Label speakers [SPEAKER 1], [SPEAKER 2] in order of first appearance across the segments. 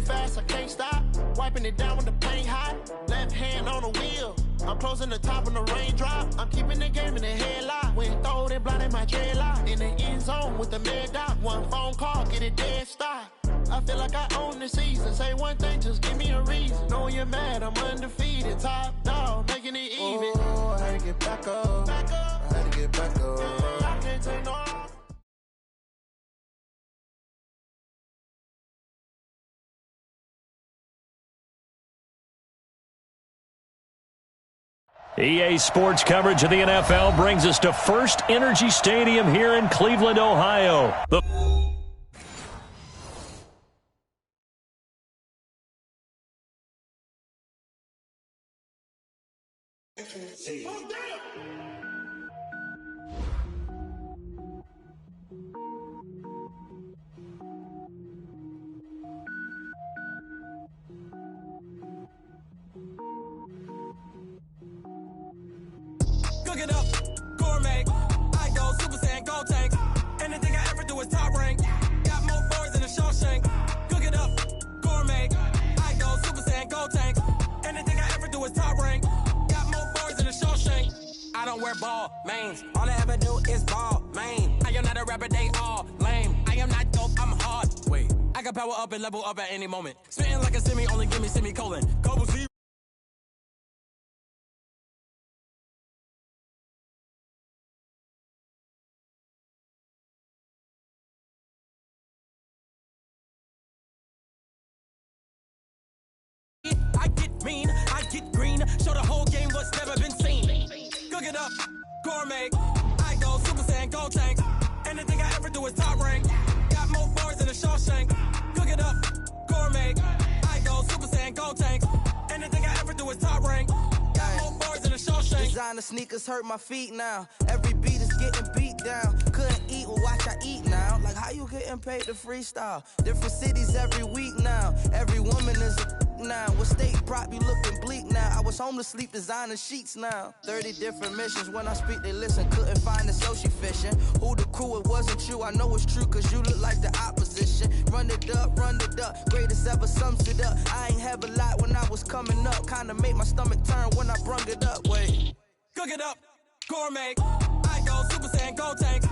[SPEAKER 1] fast, I can't stop. Wiping it down when the paint hot. Left hand on the wheel. I'm closing the top when the raindrop. I'm keeping the game in the headlock. When throwed and blinded my dreadlock. In the end zone with the mad dot. One phone call, get it dead stop. I feel like I own the season. Say one thing, just give me a reason. Knowing you're mad, I'm undefeated. Top dog, making it even. Oh, I had to get back up. I had to get back up. I can't take no off.
[SPEAKER 2] EA Sports coverage of the NFL brings us to First Energy Stadium here in Cleveland, Ohio.
[SPEAKER 3] Cook it up, gourmet. I go Super Saiyan, go tank. Anything I ever do is top rank. Got more boards than a Shawshank. Cook it up, gourmet. I go Super Saiyan, go tank. Anything I ever do is top rank. Got more boards than a Shawshank. I don't wear ball mains. All I ever do is ball main. I am not a rapper, they all lame. I am not dope, I'm hard. Wait, I can power up and level up at any moment. Spitting like a semi, only give me semicolon. Global Z. I get mean, I get green. Show the whole game what's never been seen. Cook it up, gourmet. I go Super Saiyan, go tank. Anything I ever do is top rank. Got more bars than a Shawshank. Cook it up, gourmet. I go Super Saiyan, go tank. Anything I ever do is top rank. Got more bars than a Shawshank.
[SPEAKER 4] Designer sneakers hurt my feet now. Every beat is getting beat down. Couldn't eat, well watch I eat now. Like how you getting paid to freestyle? Different cities every week now. Every woman is a now. What state prop you looking bleak now? I was home to sleep designing sheets now. 30 different missions. When I speak they listen. Couldn't find it, so she fishing. Who the crew? It wasn't you. I know it's true cause you look like the opposition. Run it up, run it up. Greatest ever sums it up. I ain't have a lot when I was coming up. Kinda made my stomach turn when I brung it up. Wait.
[SPEAKER 3] Cook it up, gourmet. I go Super Saiyan, go tank.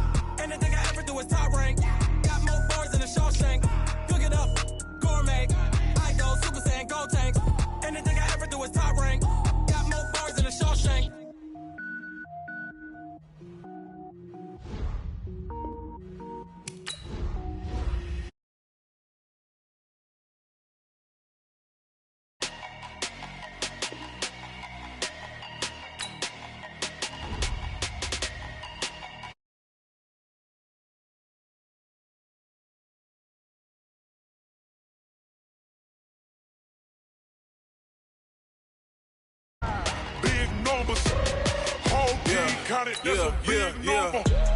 [SPEAKER 3] Anything I ever do is top rank. Got more bars than a Shawshank. Cook it up, gourmet. I go Super Saiyan, go tank. Anything I ever do is top rank. Got more bars than a Shawshank.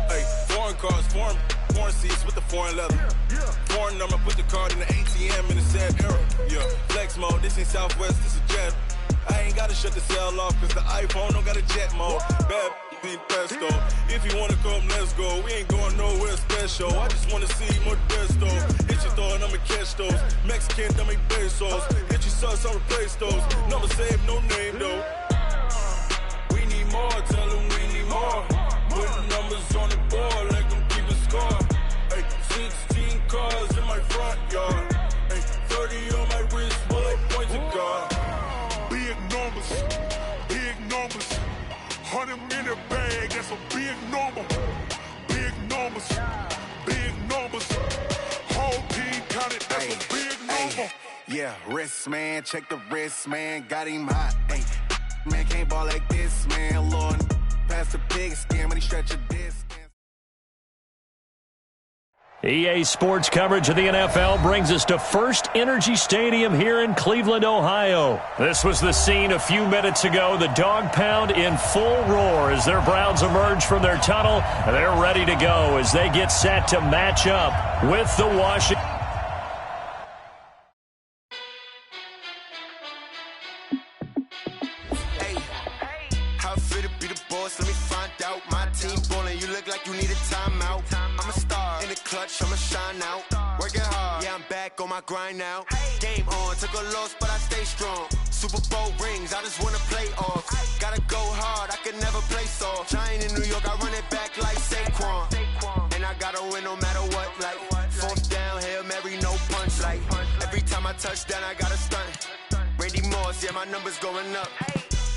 [SPEAKER 5] Hey, foreign cars, foreign seats with the foreign leather. Foreign number, put the card in the ATM in the sad era. Yeah, flex mode, this ain't Southwest, this is jet. I ain't gotta shut the cell off, cause the iPhone don't got a jet mode. Bad need pesto. If you wanna come, let's go. We ain't going nowhere special. I just wanna see more desto. Hit your throw and I'ma catch those. Mexican, dummy pesos. Hit your sauce, I'll replace those. Never save no name though. We need more, tell them we need more. Putting numbers on the board, let them keep a score. Hey, 16 cars in my front yard. Hey, 30 on my wrist, bullet points of God.
[SPEAKER 6] Big numbers, 100 in a bag, that's a big number. Big numbers, whole team counted, that's a big number.
[SPEAKER 7] Yeah, wrist man, check the wrist man, got him hot. Ay, man can't ball like this, man. Lord, pass the pig skin when he stretch a disc.
[SPEAKER 2] EA Sports coverage of the NFL brings us to First Energy Stadium here in Cleveland, Ohio. This was the scene a few minutes ago. The dog pound in full roar as their Browns emerge from their tunnel. They're ready to go as they get set to match up with the Washington.
[SPEAKER 8] Hey, how fit to be the boss? Let me find out. My team ballin', you look like you need a timeout. I'm a star in the clutch, I'ma shine out. Working hard, yeah, I'm back on my grind now. Game on, took a loss, but I stay strong. Super Bowl rings, I just wanna play off. Gotta go hard, I can never play soft. Giant in New York, I run it back like Saquon. And I gotta win no matter what, like fourth down, Hail Mary, no punch. Like every time I touch down, I gotta stunt. Randy Moss, yeah, my numbers going up.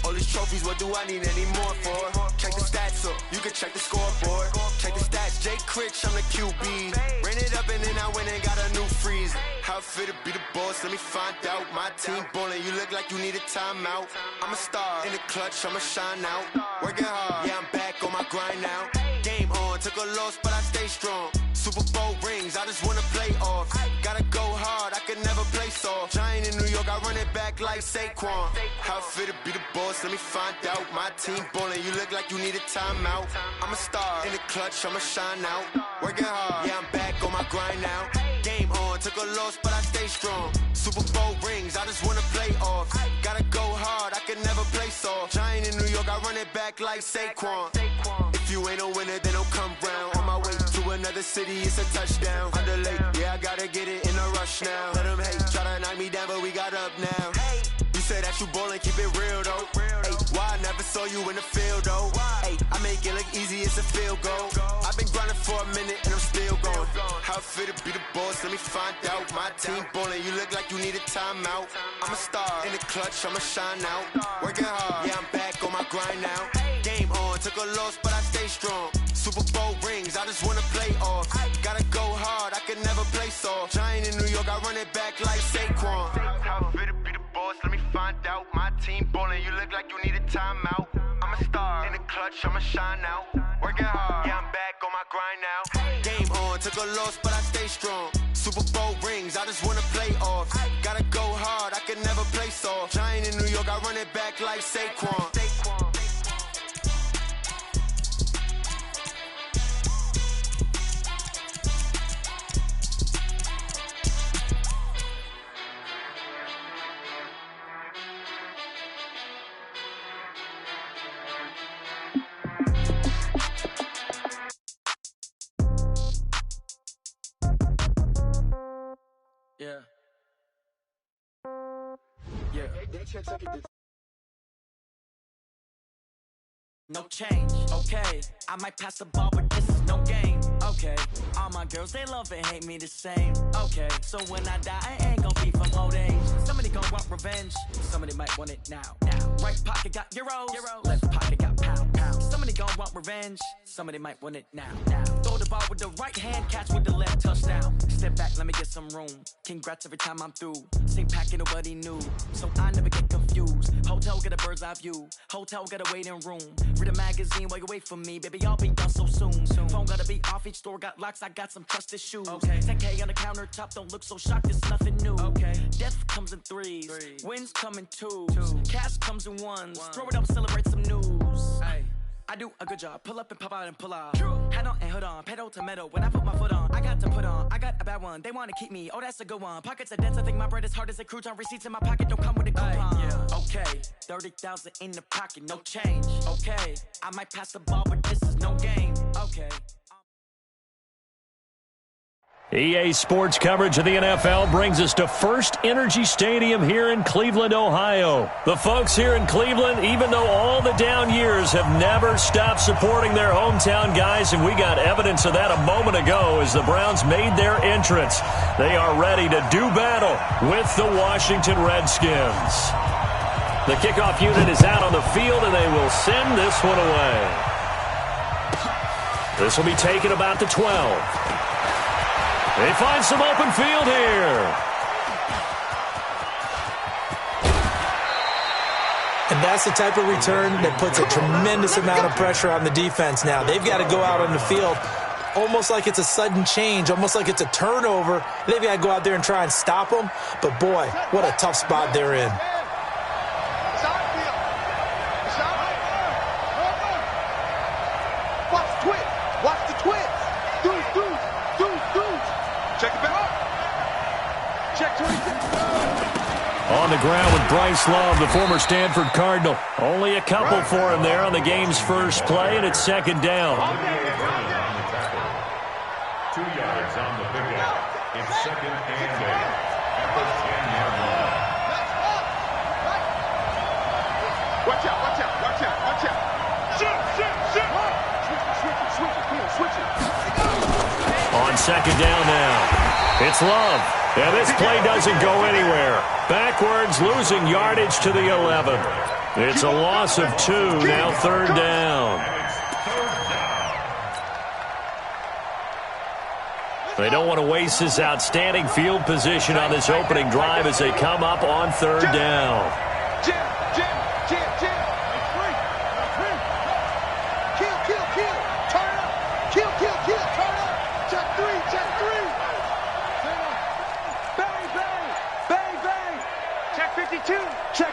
[SPEAKER 8] All these trophies, what do I need any more for? Check the stats up, you can check the scoreboard. Check the stats, Jake Critch, I'm the QB. Ran it up and then I went and got a new freeze. How it feel to be the boss, let me find out. My team ballin', you look like you need a timeout. I'm a star, in the clutch, I'ma shine out. Working hard, yeah, I'm back on my grind now. Game on, took a loss, but I stay strong. Super Bowl rings, I just wanna play off. Gotta go hard, I can never play soft. Giant in New York, I run it back like Saquon. How it feel to be the boss, let me find out. My team ballin', you look like you need a timeout. I'm a star, in the clutch, I'ma shine out. Working hard, yeah, I'm back on my grind now. Game on, took a loss, but I stay strong. Super Bowl rings, I just wanna play off. Gotta go hard, I can never play soft. Giant in New York, I run it back like Saquon. If you ain't a winner, then don't come round. On my way to another city, it's a touchdown. Underlay, yeah, I gotta get it in a rush now. Let them hate, try to knock me down, but we got up now. You say that you ballin', keep it real though. Hey, why I never saw you in the field though? Hey, I make it look easy, it's a field goal. I've been grinding for a minute and I'm still going. How it feel to be the boss, let me find out. My team ballin', you look like you need a timeout. I'm a star, in the clutch, I'ma shine out. Working hard, yeah, I'm back on my grind now. Game on, took a loss, but I stay strong. Super Bowl rings, I just wanna play off. Gotta go hard, I can never play soft. Giant in New York, I run it back like Saquon. How it feel to be the boss, let me find out. My team ballin', you look like you need a timeout. I'm a star, in the clutch, I'ma shine out. Working hard, yeah, I'm back on my grind now. Game on, took a loss, but I stay strong. Super Bowl rings, I just wanna play off. Gotta go hard, I can never play soft. Giant in New York, I run it back like Saquon.
[SPEAKER 9] No change, okay. I might pass the ball, but this is no game, okay. All my girls, they love and hate me the same, okay. So when I die, I ain't gon' be from old age. Somebody gon' want revenge, somebody might want it now. Right pocket got euros, left pocket got pound. Somebody gon' want revenge, somebody might want it now. Throw the ball with the right hand, catch with the left, touchdown. Step back, let me get some room. Congrats every time I'm through. Same packet, nobody knew, so I never get confused. Hotel get a bird's eye view, hotel got a waiting room. Read a magazine while you wait for me, baby, I'll be done so soon. Phone gotta be off, each store got locks, I got some trusted shoes. 10K on the countertop, don't look so shocked, it's nothing new. Death comes in threes, wins come in twos, cash comes in ones. Throw it up, celebrate some news. I do a good job, pull up and pop out and pull out. Head on and hood on, pedal to metal. When I put my foot on, I got to put on. I got a bad one, they wanna keep me, oh that's a good one. Pockets are dense, I think my bread is hard as a crouton. Receipts in my pocket don't come with a coupon. Okay, 30,000 in the pocket, no change. Okay, I might pass the ball, but this is no game. Okay.
[SPEAKER 2] EA Sports coverage of the NFL brings us to First Energy Stadium here in Cleveland, Ohio. The folks here in Cleveland, even though all the down years, have never stopped supporting their hometown guys, and we got evidence of that a moment ago as the Browns made their entrance. They are ready to do battle with the Washington Redskins. The kickoff unit is out on the field, and they will send this one away. This will be taken about the 12. They find some open field here.
[SPEAKER 10] And that's the type of return that puts a tremendous amount of pressure on the defense now. They've got to go out on the field almost like it's a sudden change, almost like it's a turnover. They've got to go out there and try and stop them. But, boy, what a tough spot they're in.
[SPEAKER 2] On the ground with Bryce Love, the former Stanford Cardinal. Only a couple for him there on the game's first play, and it's second down.
[SPEAKER 6] 2 yards on the pickup. It's Watch out, watch out, watch out, watch out. Switch it.
[SPEAKER 2] On second down now, it's Love. And this play doesn't go anywhere. Backwards, losing yardage to the 11. It's a loss of 2, now third down. They don't want to waste this outstanding field position on this opening drive as they come up on third down.
[SPEAKER 6] Jim. Kill. Turn up. Kill. Turn up. Check three. Bang. Check 52. Check.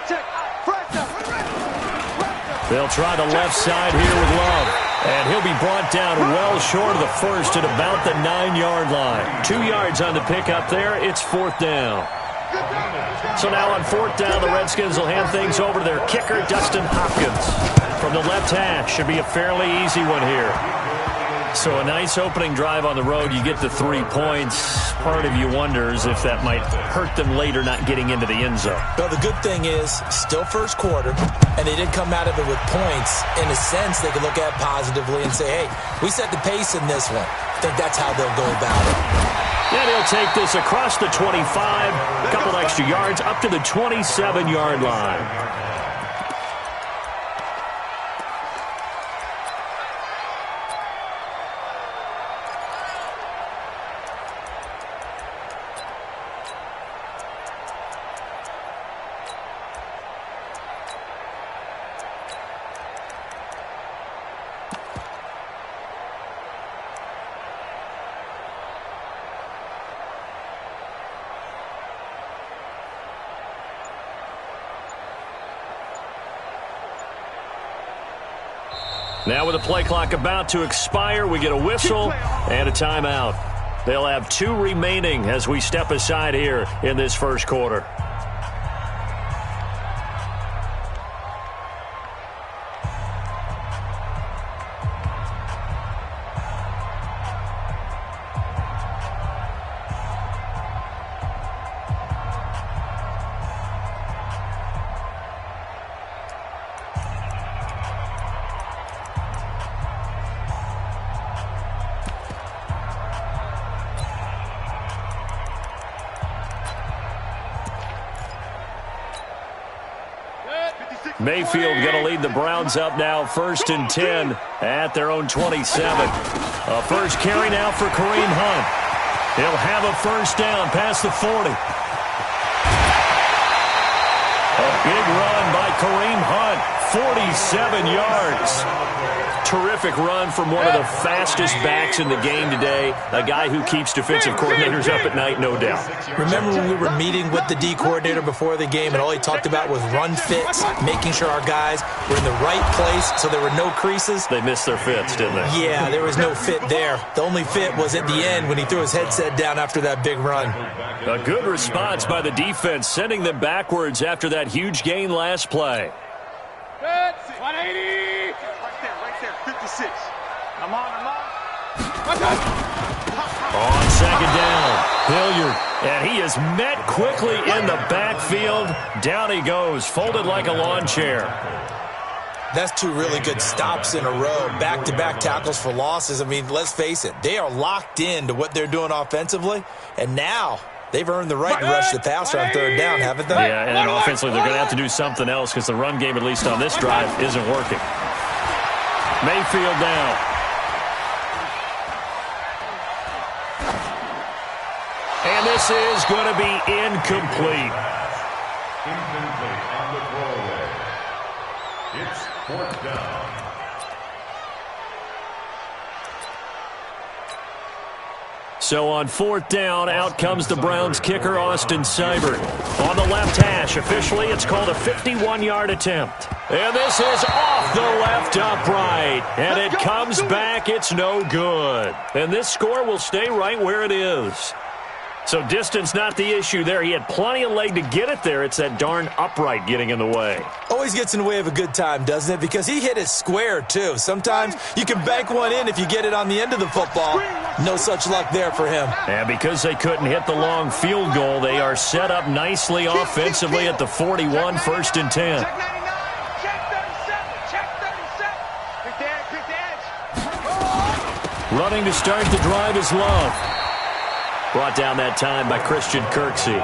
[SPEAKER 2] They'll try the left side here with Love. And he'll be brought down well short of the first at about the 9-yard line. 2 yards on the pickup there. It's fourth down. So now on fourth down, the Redskins will hand things over to their kicker, Dustin Hopkins. From the left hash, should be a fairly easy one here. So a nice opening drive on the road. You get the 3 points. Part of you wonders if that might hurt them later not getting into the end zone.
[SPEAKER 10] Well, the good thing is, still first quarter, and they did come out of it with points. In a sense, they could look at positively and say, hey, we set the pace in this one. I think that's how they'll go about it.
[SPEAKER 2] And he'll take this across the 25, a couple extra yards, up to the 27-yard line. Now with the play clock about to expire, we get a whistle and a timeout. They'll have 2 remaining as we step aside here in this first quarter. Mayfield going to lead the Browns up now, 1st and 10 at their own 27. A first carry now for Kareem Hunt. He'll have a first down past the 40. A big run by Kareem Hunt, 47 yards. Terrific run from one of the fastest backs in the game today, a guy who keeps defensive coordinators up at night, no doubt.
[SPEAKER 10] Remember when we were meeting with the D coordinator before the game and all he talked about was run fits, making sure our guys were in the right place so there were no creases?
[SPEAKER 2] They missed their fits, didn't they?
[SPEAKER 10] Yeah, there was no fit there. The only fit was at the end when he threw his headset down after that big run.
[SPEAKER 2] A good response by the defense, sending them backwards after that huge gain last play.
[SPEAKER 6] 180. Right there, 56. I'm on.
[SPEAKER 2] On second down, Hilliard, and he is met quickly in the backfield. Down he goes, folded like a lawn chair.
[SPEAKER 10] That's 2 really good stops in a row, back-to-back tackles for losses. I mean, let's face it, they are locked into what they're doing offensively, and now they've earned the right to rush the passer on third down, haven't they?
[SPEAKER 2] Yeah, and then offensively they're going to have to do something else because the run game, at least on this drive, isn't working. Mayfield down. And this is going to be incomplete.
[SPEAKER 11] Incomplete on the throwaway. It's 4th down.
[SPEAKER 2] So on 4th down, out comes the Browns kicker, Austin Seibert. On the left hash, officially it's called a 51-yard attempt. And this is off the left upright. And it comes back, it's no good. And this score will stay right where it is. So distance not the issue there. He had plenty of leg to get it there. It's that darn upright getting in the way.
[SPEAKER 10] Always gets in the way of a good time, doesn't it? Because he hit it square, too. Sometimes you can bank one in if you get it on the end of the football. No such luck there for him.
[SPEAKER 2] And because they couldn't hit the long field goal, they are set up nicely offensively at the 41, 1st and 10.
[SPEAKER 3] Check 99. Check 37. Check 37. Quick the edge. Quick the edge.
[SPEAKER 2] Running to start the drive is Love. Brought down that time by Christian Kirksey.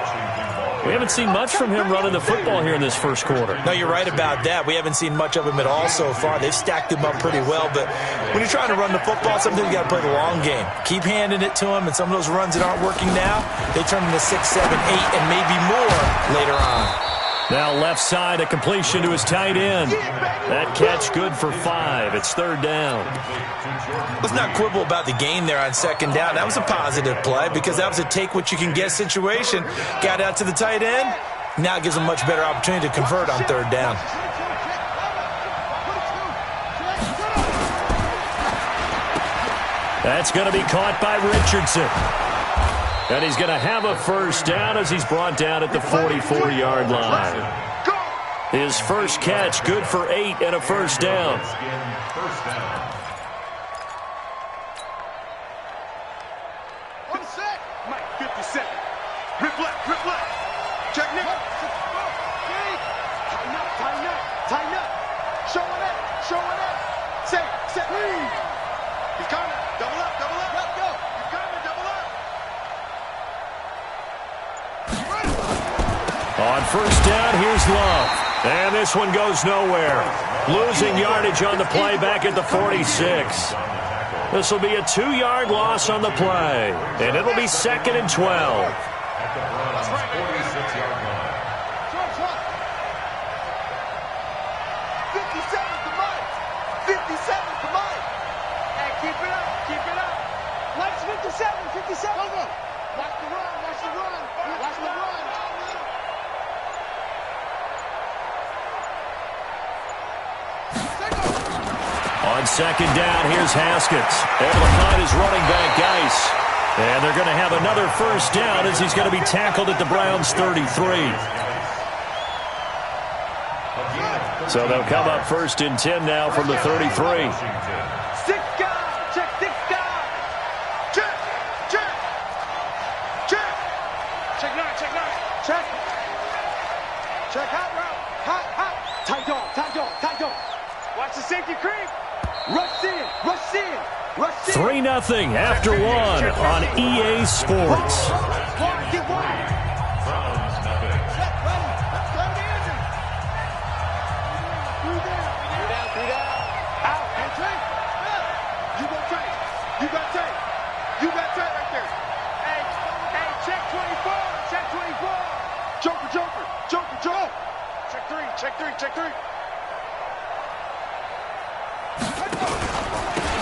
[SPEAKER 2] We haven't seen much from him running the football here in this first quarter.
[SPEAKER 10] No, you're right about that. We haven't seen much of him at all so far. They've stacked him up pretty well, but when you're trying to run the football, sometimes you got to play the long game. Keep handing it to him, and some of those runs that aren't working now, they turn into 6, 7, 8, and maybe more later on.
[SPEAKER 2] Now left side, a completion to his tight end. That catch good for 5. It's 3rd down.
[SPEAKER 10] Let's not quibble about the gain there on 2nd down. That was a positive play because that was a take-what-you-can-get situation. Got out to the tight end. Now it gives him much better opportunity to convert on 3rd down.
[SPEAKER 2] That's going to be caught by Richardson. And he's going to have a 1st down as he's brought down at the 44-yard line. His first catch, good for 8 and a 1st down.
[SPEAKER 3] Mike, 57. Rip left. Check Nick. Tighten up. Showing up. Set. He's coming. Double up. Let's go. He's coming. Double up.
[SPEAKER 2] On 1st down, here's Love. And this one goes nowhere. Losing yardage on the play back at the 46. This will be a 2-yard loss on the play. And it'll be 2nd and 12.
[SPEAKER 11] At the Browns' 46-yard line.
[SPEAKER 3] 57 to Mike. 57 to Mike. Hey, keep it up. Mike's 57. Go. Watch the run.
[SPEAKER 2] On 2nd down, here's Haskins. Able to find his running back, Geis. And they're going to have another 1st down as he's going to be tackled at the Browns' 33. So they'll come up 1st and 10 now from the 33.
[SPEAKER 3] 6 guys. Check 6 guys. Check. Check 9. Check hot route. Hot. Tight dog. Watch the safety creep. Rush in.
[SPEAKER 2] 3-0 after 1 on EA Sports.
[SPEAKER 3] Get wide.
[SPEAKER 11] Browns nothing.
[SPEAKER 3] Three down. Out. And Trey. You got Trey right there. Hey, check 24. Joker. Check 3.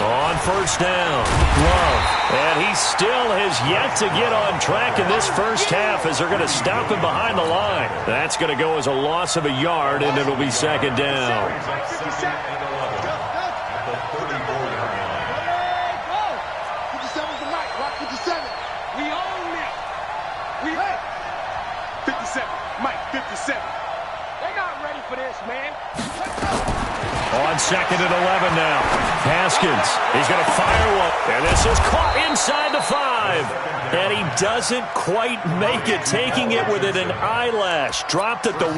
[SPEAKER 2] On 1st down, Love. And he still has yet to get on track in this first half as they're going to stop him behind the line. That's going to go as a loss of a yard, and it'll be 2nd down.
[SPEAKER 3] 57 to Mike. Rock 57. We own it. 57. Mike, 57. They're not ready for this, man.
[SPEAKER 2] On 2nd and 11 now. Haskins, he's going to fire one. And this is caught inside the 5. And he doesn't quite make it, taking it within an eyelash. Dropped at the 1.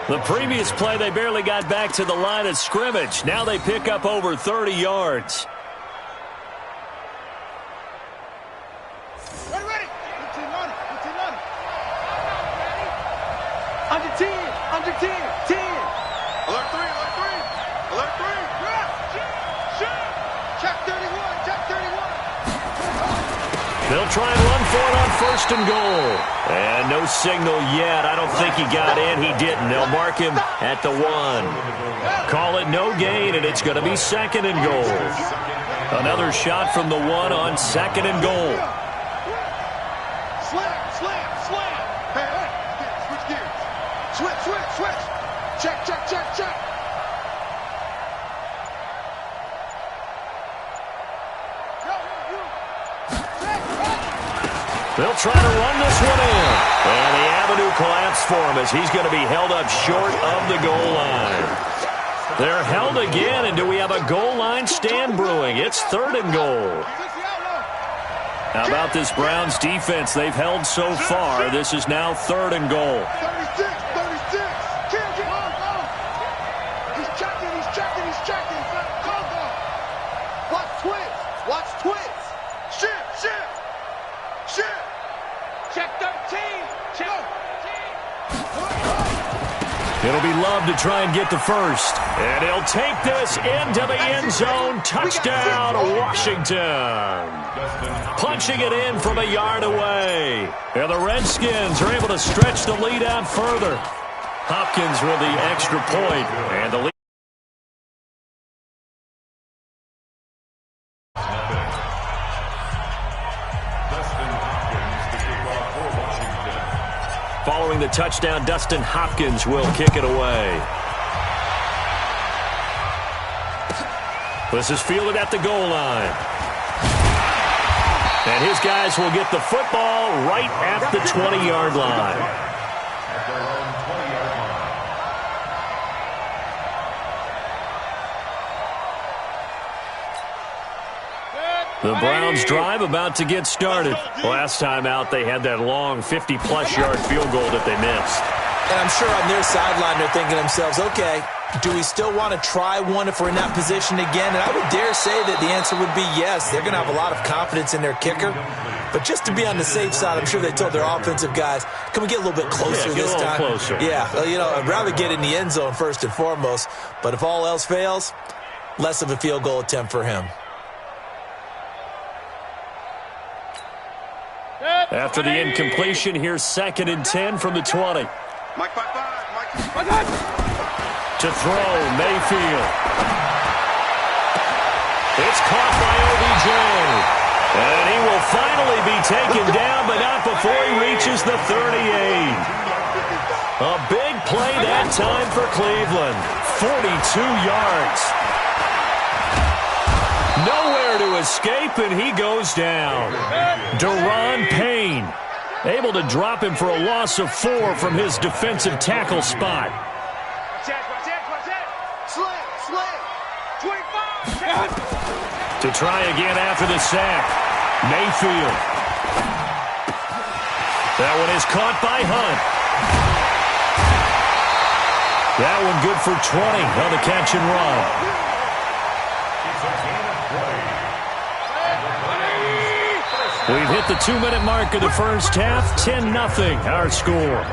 [SPEAKER 2] The previous play, they barely got back to the line of scrimmage. Now they pick up over 30 yards.
[SPEAKER 3] Ready. Under 10. 10. Alert 3. Check 31.
[SPEAKER 2] They'll try and run for it on 1st and goal. And no signal yet. I don't think he got in. He didn't. They'll mark him at the 1. Call it no gain, and it's going to be 2nd and goal. Another shot from the 1 on 2nd and goal.
[SPEAKER 3] Slam. Hey, switch gears. Switch. Check.
[SPEAKER 2] They'll try to run this one in. And the avenue collapsed for him as he's going to be held up short of the goal line. They're held again, and do we have a goal line stand brewing? It's 3rd and goal. How about this Browns defense they've held so far? This is now 3rd and goal.
[SPEAKER 6] 36. He's checking. Watch twins. Shift. Check 13.
[SPEAKER 2] It'll be Love to try and get the first. And he'll take this into the end zone. Touchdown, Washington. Punching it in from a yard away. And the Redskins are able to stretch the lead out further. Hopkins with the extra point. And the lead. Following the touchdown, Dustin Hopkins will kick it away. This is fielded at the goal line. And his guys will get the football right at the 20-yard line. The Browns drive about to get started. Last time out, they had that long 50-plus yard field goal that they missed.
[SPEAKER 10] And I'm sure on their sideline they're thinking to themselves, okay, do we still want to try one if we're in that position again? And I would dare say that the answer would be yes. They're going to have a lot of confidence in their kicker. But just to be on the safe side, I'm sure they told their offensive guys, can we get a little bit closer this time?
[SPEAKER 2] Closer.
[SPEAKER 10] Yeah, well, I'd rather get in the end zone first and foremost. But if all else fails, less of a field goal attempt for him.
[SPEAKER 2] After the incompletion, here's 2nd and 10 from the 20. To throw, Mayfield. It's caught by OBJ. And he will finally be taken down, but not before he reaches the 38. A big play that time for Cleveland. 42 yards. Nowhere to escape, and he goes down. Deron Payne able to drop him for a loss of 4 from his defensive tackle spot. To try again after the sack. Mayfield. That one is caught by Hunt. That one good for 20 on the catch and run. We've hit the 2-minute mark of the first half. 10-0 our score.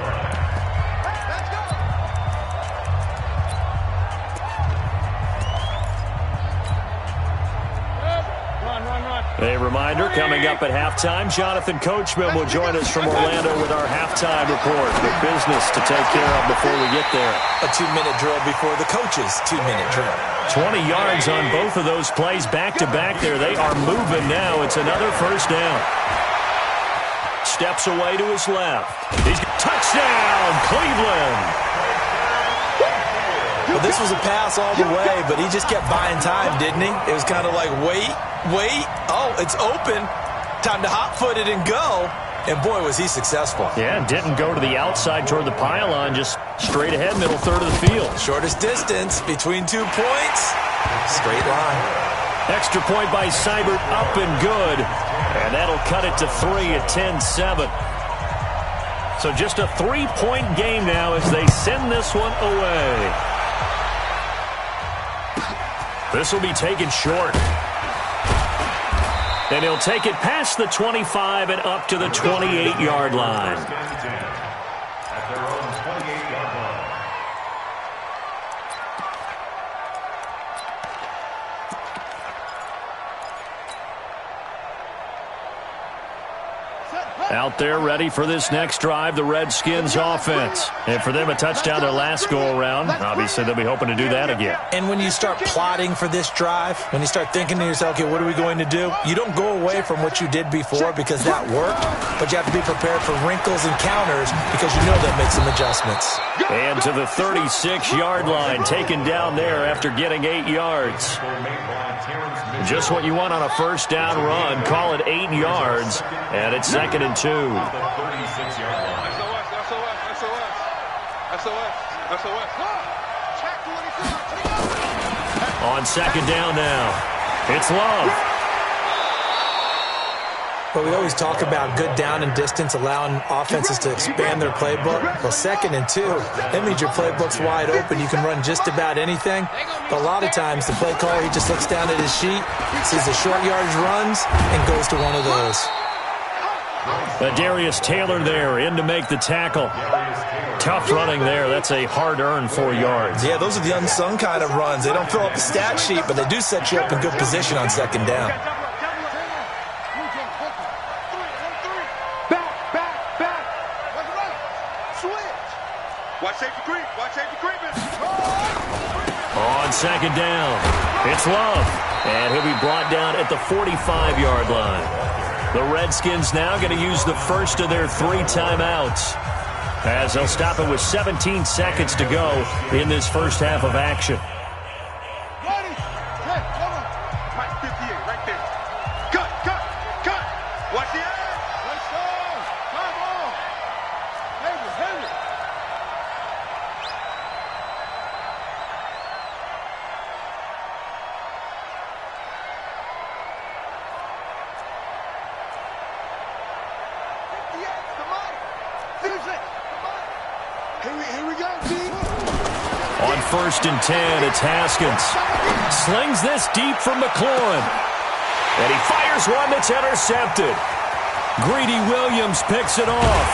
[SPEAKER 2] A reminder, coming up at halftime, Jonathan Coachman will join us from Orlando with our halftime report. The business to take care of before we get there.
[SPEAKER 10] A 2-minute drill before the coach's 2-minute drill.
[SPEAKER 2] 20 yards on both of those plays back-to-back there. They are moving now. It's another first down. Steps away to his left. He's touchdown, Cleveland.
[SPEAKER 10] Well, this was a pass all the way, but he just kept buying time, didn't he? It was kind of like, wait. Oh, it's open. Time to hot-foot it and go. And, boy, was he successful.
[SPEAKER 2] Yeah, didn't go to the outside toward the pylon, just straight ahead, middle third of the field.
[SPEAKER 10] Shortest distance between 2 points. Straight line.
[SPEAKER 2] Extra point by Seibert, up and good. And that'll cut it to 3 at 10-7. So just a 3-point game now as they send this one away. This will be taken short. And he'll take it past the 25 and up to the 28-yard line.
[SPEAKER 11] At their own 28-yard line.
[SPEAKER 2] Out there ready for this next drive, the Redskins offense. And for them, a touchdown their last go-around. Obviously, they'll be hoping to do that again.
[SPEAKER 10] And when you start plotting for this drive, when you start thinking to yourself, okay, what are we going to do? You don't go away from what you did before because that worked, but you have to be prepared for wrinkles and counters because you know they'll make some adjustments.
[SPEAKER 2] And to the 36-yard line, taken down there after getting 8 yards. Just what you want on a first down run. Call it 8 yards, and it's 2nd and 2. 2. On second down now, it's Love.
[SPEAKER 10] But we always talk about good down and distance, allowing offenses to expand their playbook. Well, 2nd and 2, that means your playbook's wide open. You can run just about anything. But a lot of times, the play caller, he just looks down at his sheet, sees the short yardage runs, and goes to one of those.
[SPEAKER 2] Darius Taylor there in to make the tackle. Tough running there. That's a hard-earned 4 yards.
[SPEAKER 12] Yeah, those are the unsung kind of runs. They don't fill up the stat sheet, but they do set you up in good position on 2nd down.
[SPEAKER 2] On 2nd down, it's Love, and he'll be brought down at the 45-yard line. The Redskins now going to use the first of their 3 timeouts, as they'll stop it with 17 seconds to go in this first half of action. On 1st and 10, it's Haskins. Slings this deep from McLaurin. And he fires one that's intercepted. Greedy Williams picks it off.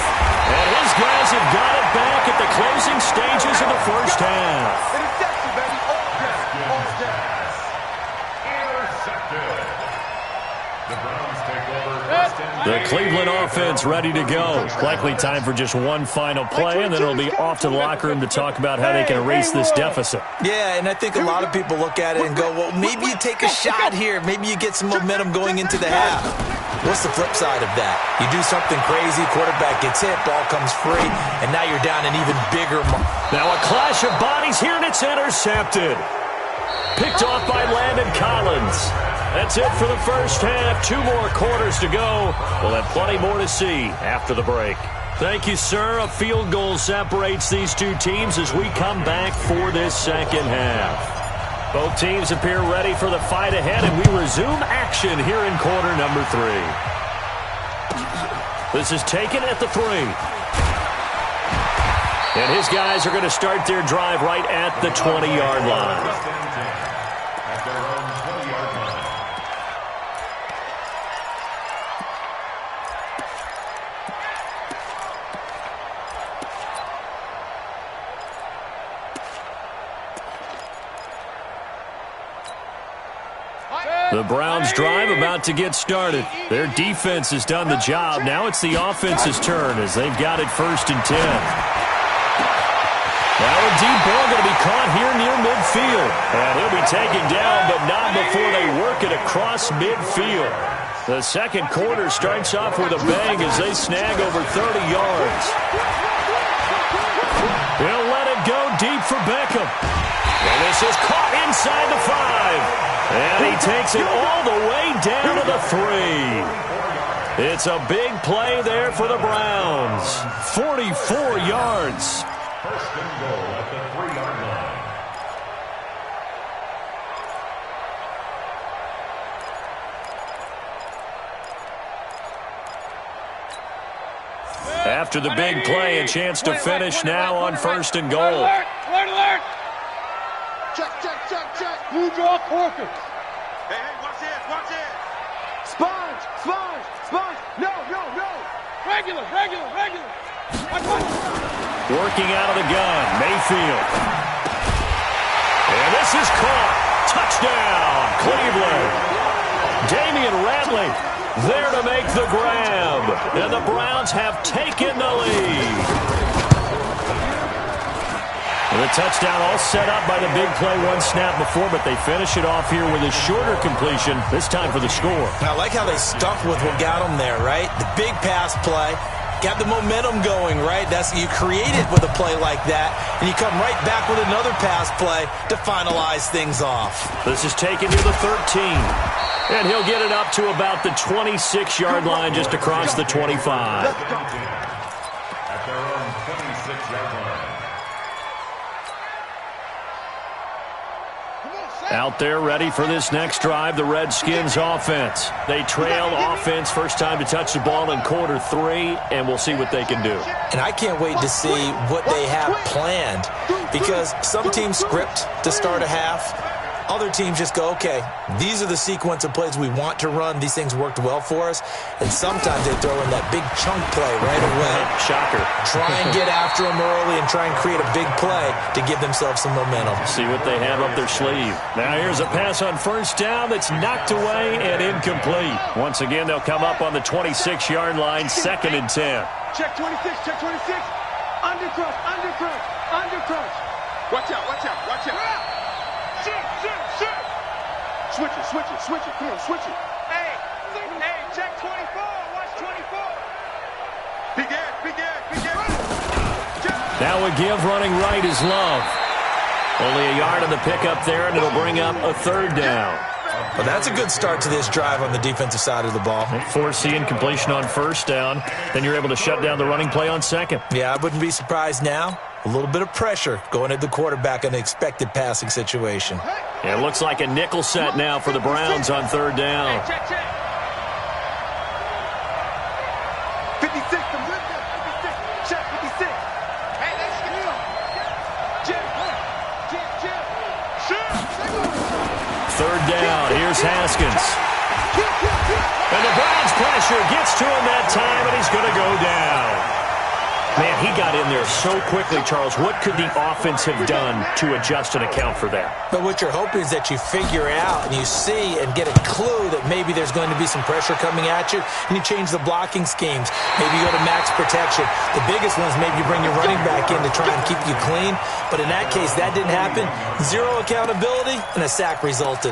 [SPEAKER 2] And his guys have got it back at the closing stages of the first half.
[SPEAKER 6] Interception, baby. All day. Intercepted. The Browns take over.
[SPEAKER 2] The Cleveland offense ready to go. Likely time for just one final play, and then it'll be off to the locker room to talk about how they can erase this deficit.
[SPEAKER 12] Yeah, and I think a lot of people look at it and go, well, maybe you take a shot here. Maybe you get some momentum going into the half. What's the flip side of that? You do something crazy, quarterback gets hit, ball comes free, and now you're down an even bigger
[SPEAKER 2] Now a clash of bodies here, and it's intercepted. Picked off by Landon Collins. That's it for the first half. 2 more quarters to go. We'll have plenty more to see after the break. Thank you, sir. A field goal separates these 2 teams as we come back for this second half. Both teams appear ready for the fight ahead, and we resume action here in quarter number 3. This is taken at the 3. And his guys are going to start their drive right at the 20-yard line. The Browns drive about to get started. Their defense has done the job. Now it's the offense's turn as they've got it 1st and 10. Now a deep ball going to be caught here near midfield. And he'll be taken down, but not before they work it across midfield. The second quarter starts off with a bang as they snag over 30 yards. He'll let it go deep for Beckham. And this is caught inside the 5. And he takes it all the way down to the 3. It's a big play there for the Browns. 44 yards.
[SPEAKER 6] 1st and goal at the 3-yard line.
[SPEAKER 2] After the big play, a chance to finish now on 1st and goal.
[SPEAKER 6] Alert! Alert! Check. Blue draw Corkers. Hey, watch it. Sponge. No. Regular.
[SPEAKER 2] Working out of the gun, Mayfield. And this is caught. Touchdown, Cleveland. Damian Ratley there to make the grab. And the Browns have taken the lead. The touchdown all set up by the big play one snap before, but they finish it off here with a shorter completion, this time for the score.
[SPEAKER 12] I like how they stuck with what got them there, right? The big pass play, got the momentum going, right? You create it with a play like that, and you come right back with another pass play to finalize things off.
[SPEAKER 2] This is taken to the 13. And he'll get it up to about the 26-yard line just across the 25.
[SPEAKER 11] At their own 26-yard line.
[SPEAKER 2] Out there ready for this next drive, the Redskins offense. They trail offense, first time to touch the ball in quarter 3, and we'll see what they can do.
[SPEAKER 10] And I can't wait to see what they have planned, because some teams script to start a half. Other teams just go, okay, these are the sequence of plays we want to run. These things worked well for us. And sometimes they throw in that big chunk play right away.
[SPEAKER 2] Shocker.
[SPEAKER 10] Try and get after them early and try and create a big play to give themselves some momentum.
[SPEAKER 2] See what they have up their sleeve. Now here's a pass on first down that's knocked away and incomplete. Once again, they'll come up on the 26-yard line, 2nd and 10.
[SPEAKER 13] Check 26, check 26. Under crush, under crush, under crush. Watch out, watch out, watch out. Shit. Switch it. Come on, switch it. Hey, check 24. Watch 24. Big air.
[SPEAKER 2] Now a give running right is Love. Only a yard on the pickup there, and it'll bring up a 3rd down.
[SPEAKER 10] Well, that's a good start to this drive on the defensive side of the ball.
[SPEAKER 2] Force the incompletion on first down. Then you're able to shut down the running play on 2nd.
[SPEAKER 10] Yeah, I wouldn't be surprised now. A little bit of pressure going at the quarterback in an expected passing situation.
[SPEAKER 2] Yeah, it looks like a nickel set now for the Browns on 3rd down.
[SPEAKER 13] Check. 56, I'm with you. 56. Check 56. Hey, let's go. Check.
[SPEAKER 2] 3rd down. Here's Haskins. And the Browns pressure gets to him that time, and he's going to go down. Man, he got in there so quickly, Charles. What could the offense have done to adjust and account for that?
[SPEAKER 10] But what you're hoping is that you figure out and you see and get a clue that maybe there's going to be some pressure coming at you, and you change the blocking schemes. Maybe you go to max protection. The biggest one is maybe you bring your running back in to try and keep you clean. But in that case, that didn't happen. 0 accountability, and a sack resulted.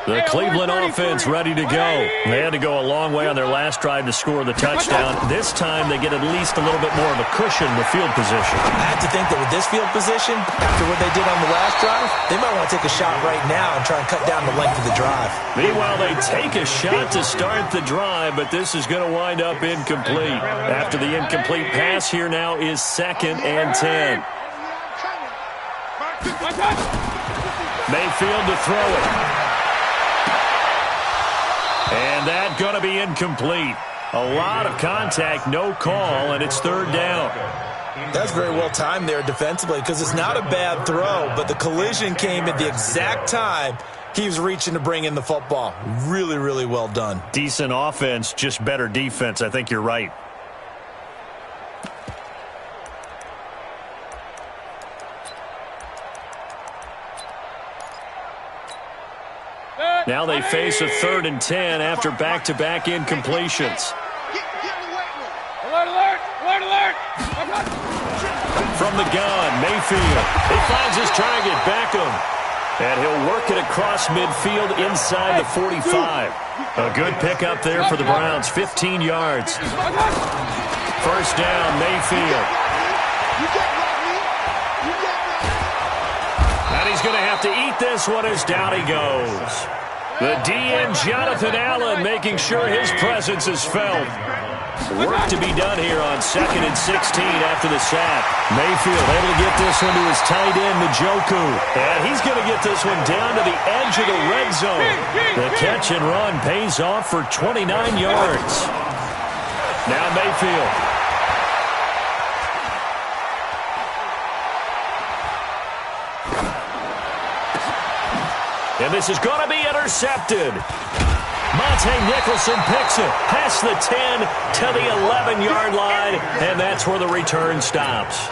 [SPEAKER 2] The Cleveland offense ready to go. They had to go a long way on their last drive to score the touchdown. This time they get at least a little bit more of a cushion with field position.
[SPEAKER 10] I have to think that with this field position, after what they did on the last drive, they might want to take a shot right now and try and cut down the length of the drive.
[SPEAKER 2] Meanwhile, they take a shot to start the drive, but this is going to wind up incomplete. After the incomplete pass, here now is 2nd and 10. Mayfield to throw it. And that's going to be incomplete. A lot of contact, no call, and it's 3rd down.
[SPEAKER 10] That's very well timed there defensively, because it's not a bad throw, but the collision came at the exact time he was reaching to bring in the football. Really, really well done.
[SPEAKER 2] Decent offense, just better defense. I think you're right. Now they face a 3rd and 10 after back-to-back incompletions.
[SPEAKER 13] Alert!
[SPEAKER 2] From the gun, Mayfield. He finds his target, Beckham. And he'll work it across midfield inside the 45. A good pickup there for the Browns, 15 yards. First down, Mayfield. And he's going to have to eat this one as down he goes. The DN, Jonathan Allen, making sure his presence is felt. Work to be done here on 2nd and 16 after the sack. Mayfield able to get this one to his tight end, Njoku. And he's going to get this one down to the edge of the red zone. The catch and run pays off for 29 yards. Now Mayfield. And this is going to be intercepted. Monte Nicholson picks it past the 10 to the 11-yard line, and that's where the return stops.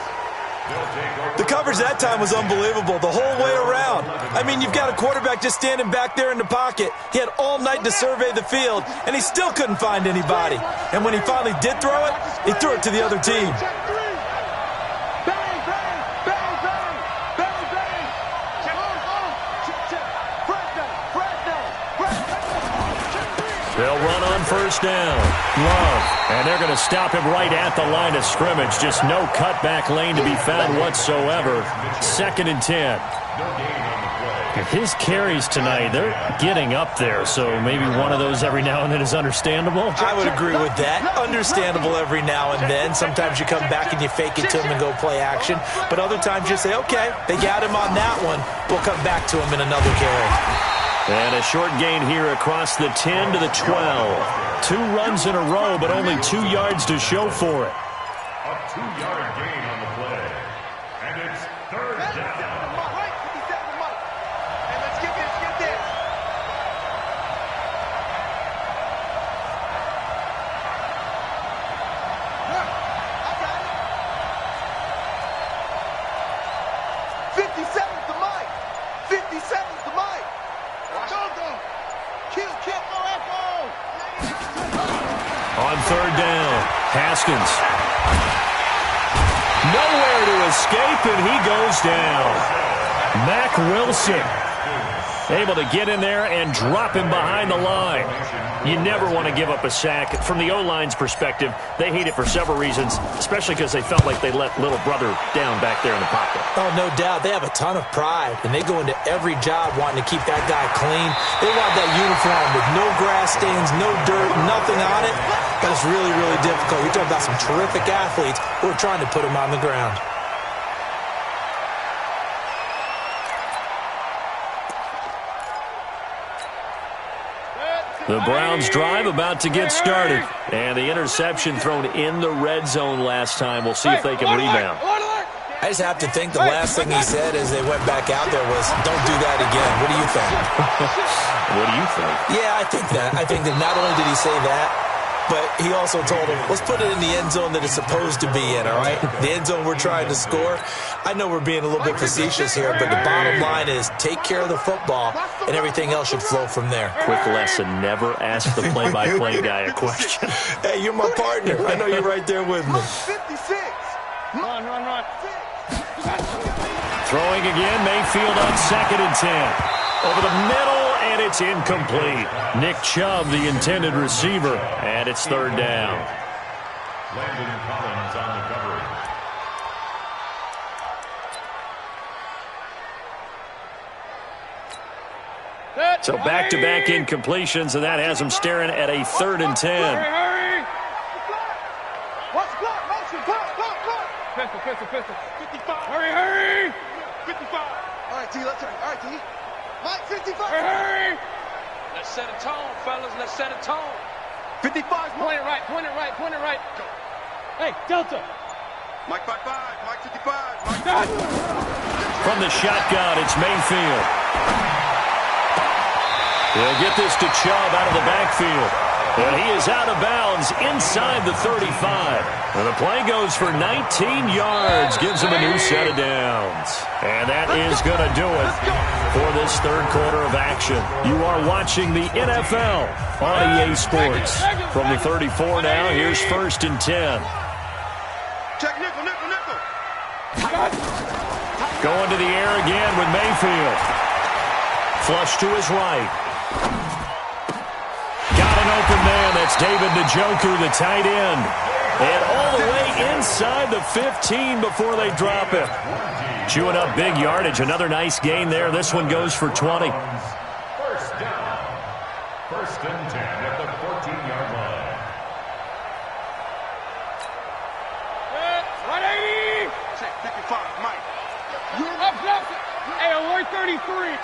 [SPEAKER 10] The coverage that time was unbelievable the whole way around. I mean, you've got a quarterback just standing back there in the pocket. He had all night to survey the field, and he still couldn't find anybody. And when he finally did throw it, he threw it to the other team.
[SPEAKER 2] They'll run on on first down. Love. And they're going to stop him right at the line of scrimmage. Just no cutback lane to be found whatsoever. 2nd and 10. His carries tonight, they're getting up there, so maybe one of those every now and then is understandable.
[SPEAKER 10] I would agree with that. Understandable every now and then. Sometimes you come back and you fake it to him and go play action. But other times you say, okay, they got him on that one. We'll come back to him in another carry.
[SPEAKER 2] And a short gain here across the 10 to the 12. 2 runs in a row, but only 2 yards to show for it.
[SPEAKER 11] A 2-yard gain on the play. And it's 3rd down.
[SPEAKER 2] On 3rd down, Haskins. Nowhere to escape, and he goes down. Mac Wilson able to get in there and drop him behind the line. You never want to give up a sack. From the O-line's perspective, they hate it for several reasons, especially because they felt like they let little brother down back there in the pocket.
[SPEAKER 10] Oh, no doubt. They have a ton of pride, and they go into every job wanting to keep that guy clean. They want that uniform with no grass stains, no dirt, nothing on it. But it's really, really difficult. You're talking about some terrific athletes who are trying to put him on the ground.
[SPEAKER 2] The Browns drive about to get started. And the interception thrown in the red zone last time. We'll see if they can rebound.
[SPEAKER 10] I just have to think the last thing he said as they went back out there was, don't do that again. What do you think?
[SPEAKER 2] What do you think?
[SPEAKER 10] Yeah, I think that. I think that not only did he say that, but he also told him, let's put it in the end zone that it's supposed to be in, all right? The end zone we're trying to score. I know we're being a little bit facetious here, but the bottom line is take care of the football, and everything else should flow from there.
[SPEAKER 2] Quick lesson, never ask the play-by-play guy a question.
[SPEAKER 10] Hey, you're my partner. I know you're right there with me.
[SPEAKER 13] 56. Run.
[SPEAKER 2] Throwing again, Mayfield on 2nd and 10. Over the middle, and it's incomplete. Nick Chubb, the intended receiver, and it's 3rd down.
[SPEAKER 11] Landon Collins on the coverage.
[SPEAKER 2] So back-to-back incompletions, and that has him staring at a 3rd and 10.
[SPEAKER 13] Hurry! Watch block, motion, block. Pistol. 55. Hurry! 55. All right, T, let's turn. All right, T. Mike, 55. Hurry! Let's set a tone, fellas. Let's set a tone. 55's point it right. Go. Hey, Delta. Mike 55. Mike 55. Mike.
[SPEAKER 2] From the shotgun, it's Mayfield. He'll get this to Chubb out of the backfield. And he is out of bounds inside the 35. And the play goes for 19 yards. Gives him a new set of downs. And that is going to do it for this 3rd quarter of action. You are watching the NFL on EA Sports. From the 34 now, here's 1st and 10.
[SPEAKER 13] Check nickel.
[SPEAKER 2] Going to the air again with Mayfield. Flush to his right. Got an open man. That's David Njoku, the tight end. And all the way inside the 15 before they drop it. Chewing up big yardage. Another nice gain there. This one goes for 20.
[SPEAKER 11] 1st down. 1st and 10 at the 14-yard line.
[SPEAKER 13] 180. Check 55, Mike. Hey, alert 33.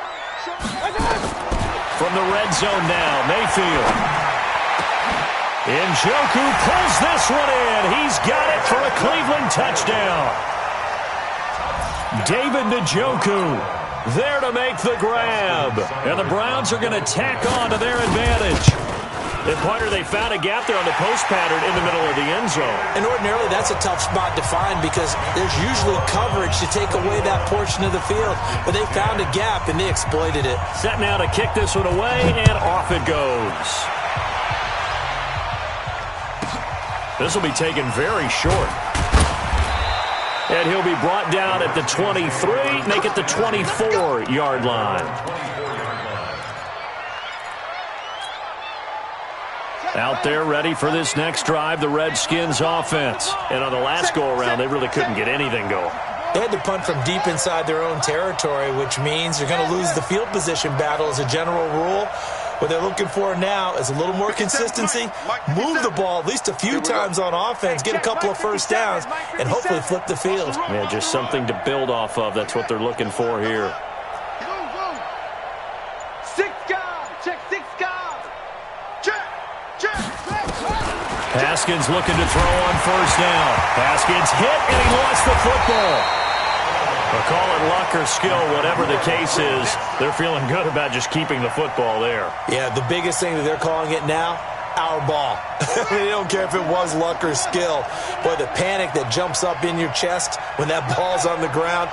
[SPEAKER 2] From the red zone now, Mayfield. Njoku pulls this one in. He's got it for a Cleveland touchdown. David Njoku there to make the grab. And the Browns are going to tack on to their advantage. And Pointer, they found a gap there on the post pattern in the middle of the end zone.
[SPEAKER 10] And ordinarily, that's a tough spot to find because there's usually coverage to take away that portion of the field. But they found a gap, and they exploited it.
[SPEAKER 2] Set now to kick this one away, and off it goes. This will be taken very short. And he'll be brought down at the 23, make it the 24-yard line. Out there ready for this next drive, the Redskins offense. And on the last go-around, they really couldn't get anything going.
[SPEAKER 10] They had to punt from deep inside their own territory, which means they're going to lose the field position battle as a general rule. What they're looking for now is a little more consistency, move the ball at least a few times on offense, get a couple of first downs, and hopefully flip the field.
[SPEAKER 2] Yeah, just something to build off of. That's what they're looking for here. Haskins looking to throw on first down. Haskins hit, and he lost the football. They'll call it luck or skill, whatever the case is. They're feeling good about just keeping the football there.
[SPEAKER 10] Yeah, the biggest thing that they're calling it now, our ball. They don't care if it was luck or skill. Boy, the panic that jumps up in your chest when that ball's on the ground,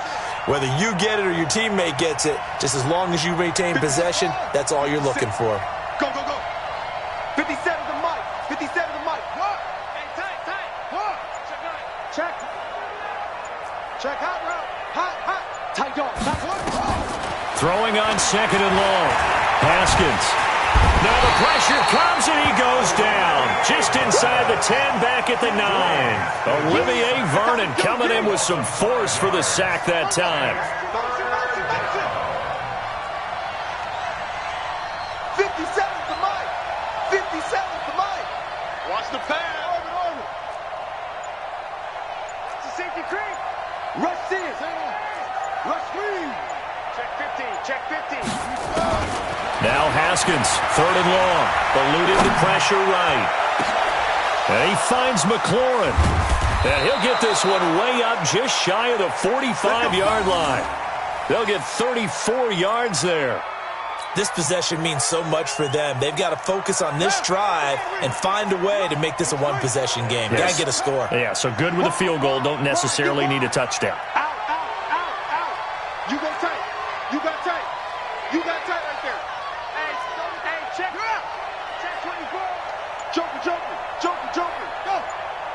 [SPEAKER 10] whether you get it or your teammate gets it, just as long as you retain possession, that's all you're looking for.
[SPEAKER 13] Go, go, go. 57 to Mike. 57 to Mike. What? Hey, tight. What? Check. Check hot route. Hot. Tight dog.
[SPEAKER 2] Throwing on second and long. Haskins. Now the pressure comes and he goes down. Just inside the 10, back at the 9. Olivier Vernon coming in with some force for the sack that time.
[SPEAKER 13] 57 to Mike. 57 to Mike. Watch the pass. Over. It's a safety creep. Rush in. Rush screen. Check 15.
[SPEAKER 2] Now Haskins, third and long. Eluded the pressure right. And he finds McLaurin. And he'll get this one way up just shy of the 45-yard line. They'll get 34 yards there.
[SPEAKER 10] This possession means so much for them. They've got to focus on this drive and find a way to make this a one-possession game.
[SPEAKER 2] Yes.
[SPEAKER 10] Got to get a score.
[SPEAKER 2] Yeah, so good with a field goal. Don't necessarily need a touchdown.
[SPEAKER 13] Out. You go tight. You got tight right there. Hey, check. Check 24. Joker. Go.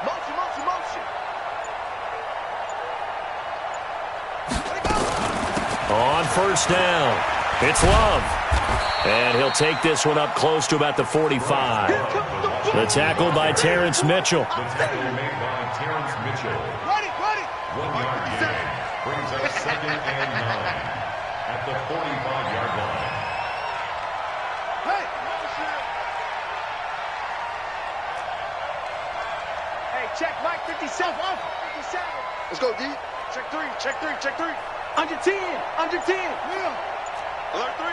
[SPEAKER 13] Motion.
[SPEAKER 2] On first down, it's Love. And he'll take this one up close to about the 45. The tackle by Terrence Mitchell.
[SPEAKER 11] The tackle made by Terrence Mitchell.
[SPEAKER 13] Ready.
[SPEAKER 11] 1 yard gain brings up second and 9 at the 45-yard line.
[SPEAKER 13] Hey, check Mike 57. Let's go, D. Check 3. Under 10. Yeah. Alert 3.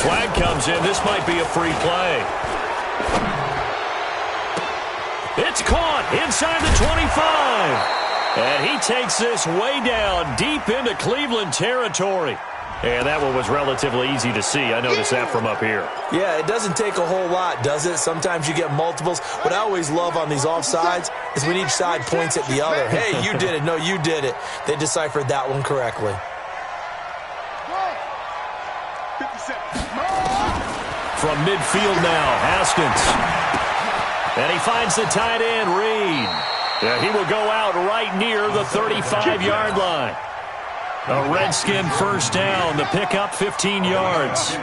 [SPEAKER 2] Flag comes in. This might be a free play. It's caught inside the 25. And he takes this way down deep into Cleveland territory. And that one was relatively easy to see. I noticed that from up here.
[SPEAKER 10] Yeah, it doesn't take a whole lot, does it? Sometimes you get multiples. What I always love on these offsides is when each side points at the other. Hey, you did it. No, you did it. They deciphered that one correctly.
[SPEAKER 2] From midfield now, Haskins. And he finds the tight end, Reed. Yeah, he will go out right near the 35-yard line. A Redskin first down, the pickup 15 yards.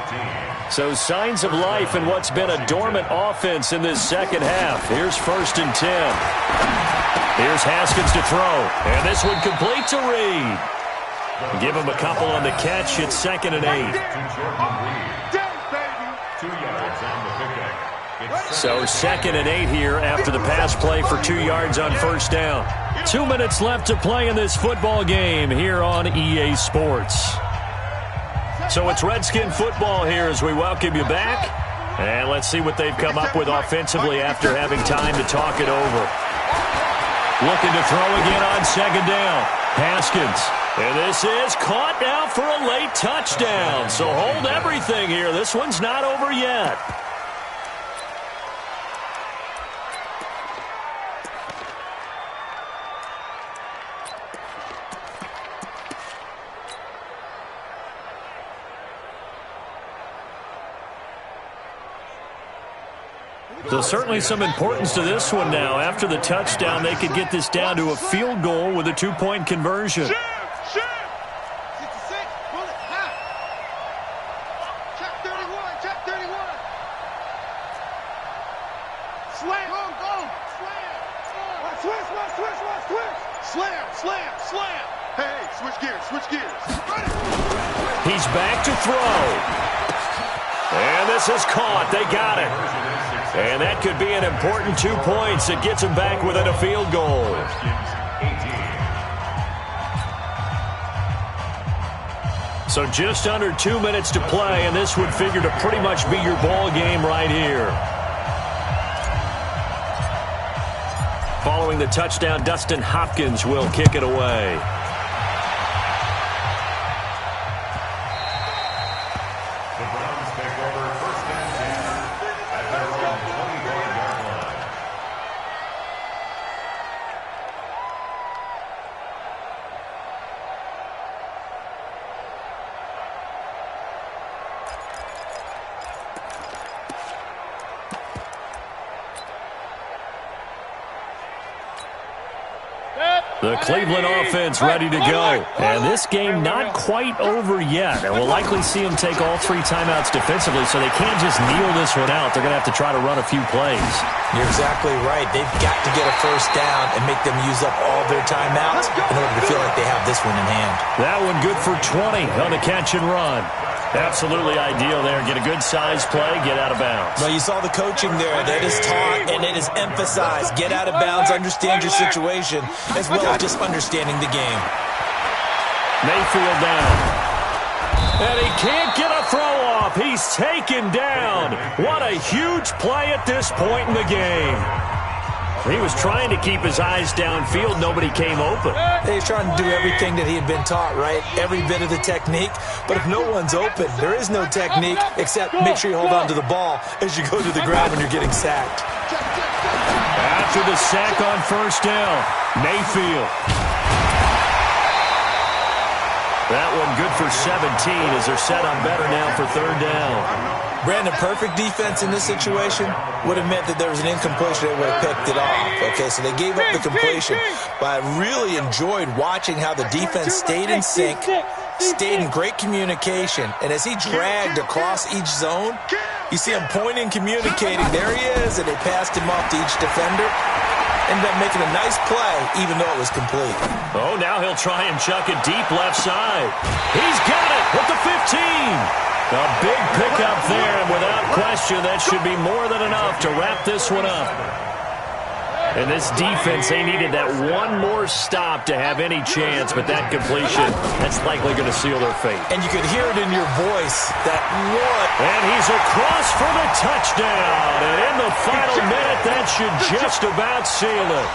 [SPEAKER 2] So signs of life in what's been a dormant offense in this second half. Here's 1st and 10. Here's Haskins to throw. And this one complete to Reed. Give him a couple on the catch. It's 2nd and 8.
[SPEAKER 11] 2 yards on the pickup.
[SPEAKER 2] So 2nd and 8 here after the pass play for 2 yards on first down. 2 minutes left to play in this football game here on EA Sports. So it's Redskin football here as we welcome you back. And let's see what they've come up with offensively after having time to talk it over. Looking to throw again on 2nd down. Haskins. And this is caught now for a late touchdown. So hold everything here. This one's not over yet. So certainly some importance to this one now. After the touchdown, they could get this down to a field goal with a 2-point conversion.
[SPEAKER 13] Check 31. Slam. Go. Slam. Switch. Slam. Hey, switch gears.
[SPEAKER 2] He's back to throw. And this is caught. They got it. And that could be an important 2 points. It gets him back within a field goal. So just under 2 minutes to play, and this would figure to pretty much be your ball game right here. Following the touchdown, Dustin Hopkins will kick it away.
[SPEAKER 11] The Browns take over first and 10 at their own 25-yard line.
[SPEAKER 2] The Cleveland offense ready to go. And this game not quite over yet. And we'll likely see them take all 3 timeouts defensively, so they can't just kneel this one out. They're going to have to try to run a few plays.
[SPEAKER 12] You're exactly right. They've got to get a first down and make them use up all their timeouts in order to feel like they have this one in hand.
[SPEAKER 2] That one good for 20 on the catch and run. Absolutely ideal there. Get a good size play, get out of bounds.
[SPEAKER 12] Well, you saw the coaching there. That is taught and it is emphasized. Get out of bounds, understand your situation, as well as just understanding the game.
[SPEAKER 2] Mayfield down. And he can't get a throw off. He's taken down. What a huge play at this point in the game. He was trying to keep his eyes downfield. Nobody came open.
[SPEAKER 12] He's trying to do everything that he had been taught, right? Every bit of the technique. But if no one's open, there is no technique except make sure you hold on to the ball as you go to the ground when you're getting sacked.
[SPEAKER 2] After the sack on first down, Mayfield. That one good for 17 as they're set on better now for third down.
[SPEAKER 12] Brandon, perfect defense in this situation would have meant that there was an incompletion. They would have picked it off. Okay, so they gave up the completion. But I really enjoyed watching how the defense stayed in sync, stayed in great communication. And as he dragged across each zone, you see him pointing, communicating. There he is, and they passed him off to each defender. Ended up making a nice play, even though it was complete.
[SPEAKER 2] Oh, now he'll try and chuck it deep left side. He's got it with the 15. A big pickup there, and without question, that should be more than enough to wrap this one up. And this defense, they needed that one more stop to have any chance, but that completion, that's likely going to seal their fate.
[SPEAKER 12] And you could hear it in your voice, that one.
[SPEAKER 2] And he's across for the touchdown. And in the final minute, that should just about seal it.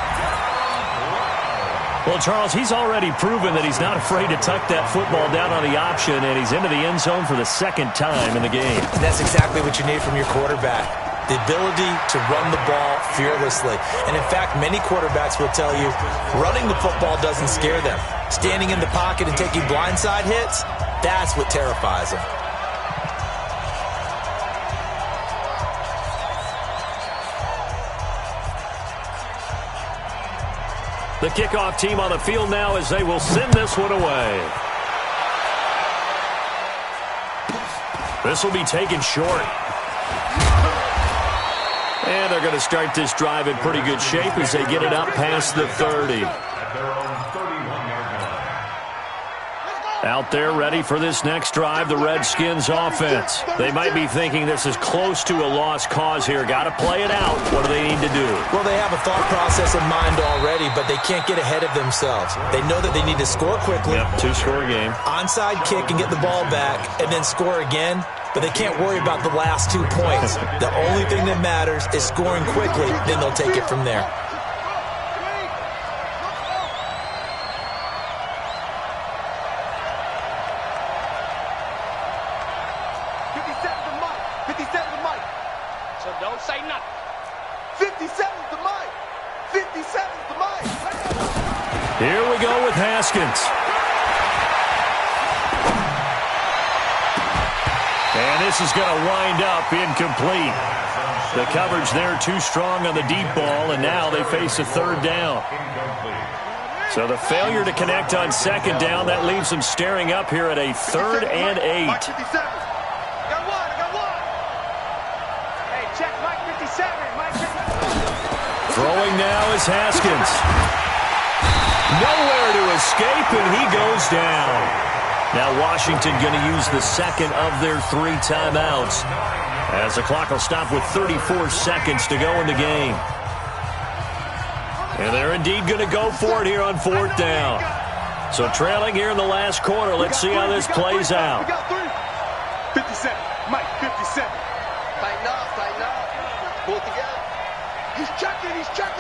[SPEAKER 2] Well, Charles, he's already proven that he's not afraid to tuck that football down on the option, and he's into the end zone for the second time in the game.
[SPEAKER 12] And that's exactly what you need from your quarterback. The ability to run the ball fearlessly. And in fact, many quarterbacks will tell you running the football doesn't scare them. Standing in the pocket and taking blindside hits, that's what terrifies them.
[SPEAKER 2] The kickoff team on the field now as they will send this one away. This will be taken short. And they're going to start this drive in pretty good shape as they get it up past the 30. Out there ready for this next drive, the Redskins offense. They might be thinking this is close to a lost cause here. Got to play it out. What do they need to do?
[SPEAKER 12] Well, they have a thought process in mind already, but they can't get ahead of themselves. They know that they need to score quickly.
[SPEAKER 2] Yep, 2-score game.
[SPEAKER 12] Onside kick and get the ball back, and then score again. But they can't worry about the last 2 points. The only thing that matters is scoring quickly, then they'll take it from there.
[SPEAKER 13] So don't say nothing. 57's the mic. 57's the mic.
[SPEAKER 2] Here we go with Haskins. And this is going to wind up incomplete. The coverage there too strong on the deep ball, and now they face a third down. So the failure to connect on second down, that leaves them staring up here at a 3rd and 8.
[SPEAKER 13] Mike 57. I got one. Hey, check Mike 57. Mike 57.
[SPEAKER 2] Throwing now is Haskins. Nowhere to escape, and he goes down. Now Washington going to use the second of their 3 timeouts, as the clock will stop with 34 seconds to go in the game. And they're indeed going to go for it here on 4th down. So trailing here in the last quarter. Let's see how this plays out.
[SPEAKER 13] 57. Mike, 57.
[SPEAKER 14] Tighten up. Pull it together.
[SPEAKER 13] He's checking. Go.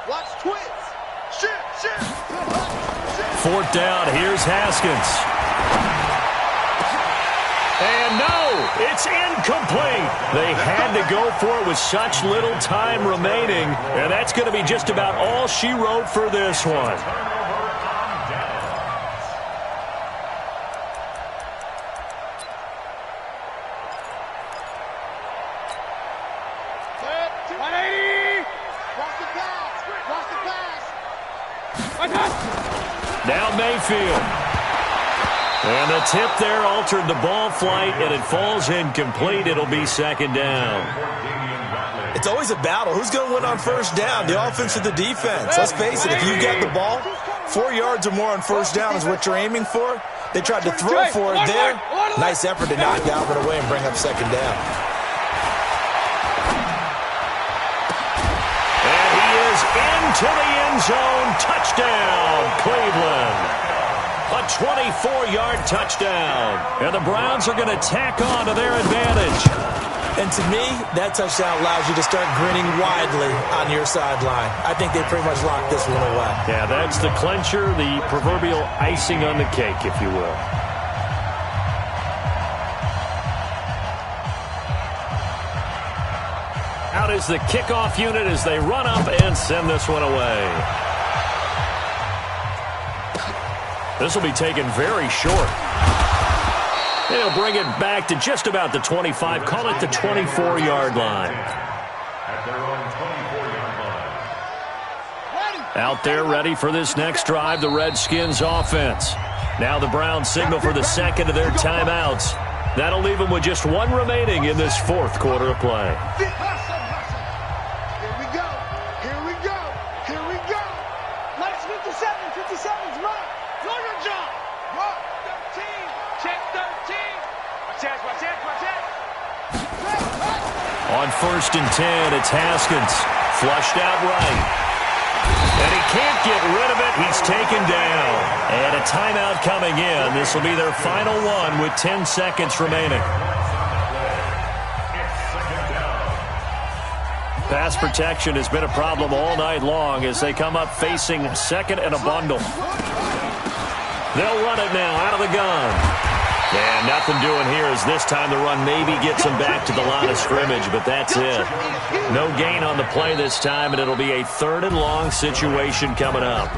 [SPEAKER 14] Watch twins.
[SPEAKER 13] Shit.
[SPEAKER 2] 4th down. Here's Haskins. And no, it's incomplete. They had to go for it with such little time remaining, and that's going to be just about all she wrote for this one. Now Mayfield. And the tip there altered the ball flight, and it falls incomplete. It'll be 2nd down.
[SPEAKER 12] It's always a battle. Who's going to win on 1st down, the offense or the defense? Let's face it, if you've got the ball, 4 yards or more on 1st down is what you're aiming for. They tried to throw for it there. Nice effort to knock Galvin away and bring up 2nd down.
[SPEAKER 2] And he is into the end zone. Touchdown, Cleveland. A 24-yard touchdown. And the Browns are going to tack on to their advantage.
[SPEAKER 12] And to me, that touchdown allows you to start grinning widely on your sideline. I think they pretty much locked this one away.
[SPEAKER 2] Yeah, that's the clincher, the proverbial icing on the cake, if you will. Out is the kickoff unit as they run up and send this one away. This will be taken very short. They'll bring it back to just about the 25. Call it the 24-yard line. Out there ready for this next drive, the Redskins offense. Now the Browns signal for the second of their timeouts. That'll leave them with just 1 remaining in this 4th quarter of play.
[SPEAKER 13] Here we go. Nice 57's mine. Jordan John. 13. Check 13. Watch that.
[SPEAKER 2] On 1st and 10, it's Haskins. Flushed out right. And he can't get rid of it. He's taken down. And a timeout coming in. This will be their final one with 10 seconds remaining. Pass protection has been a problem all night long as they come up facing 2nd and a bundle. They'll run it now out of the gun. And nothing doing here as this time the run maybe gets them back to the line of scrimmage, but that's it. No gain on the play this time, and it'll be a 3rd and long situation coming up.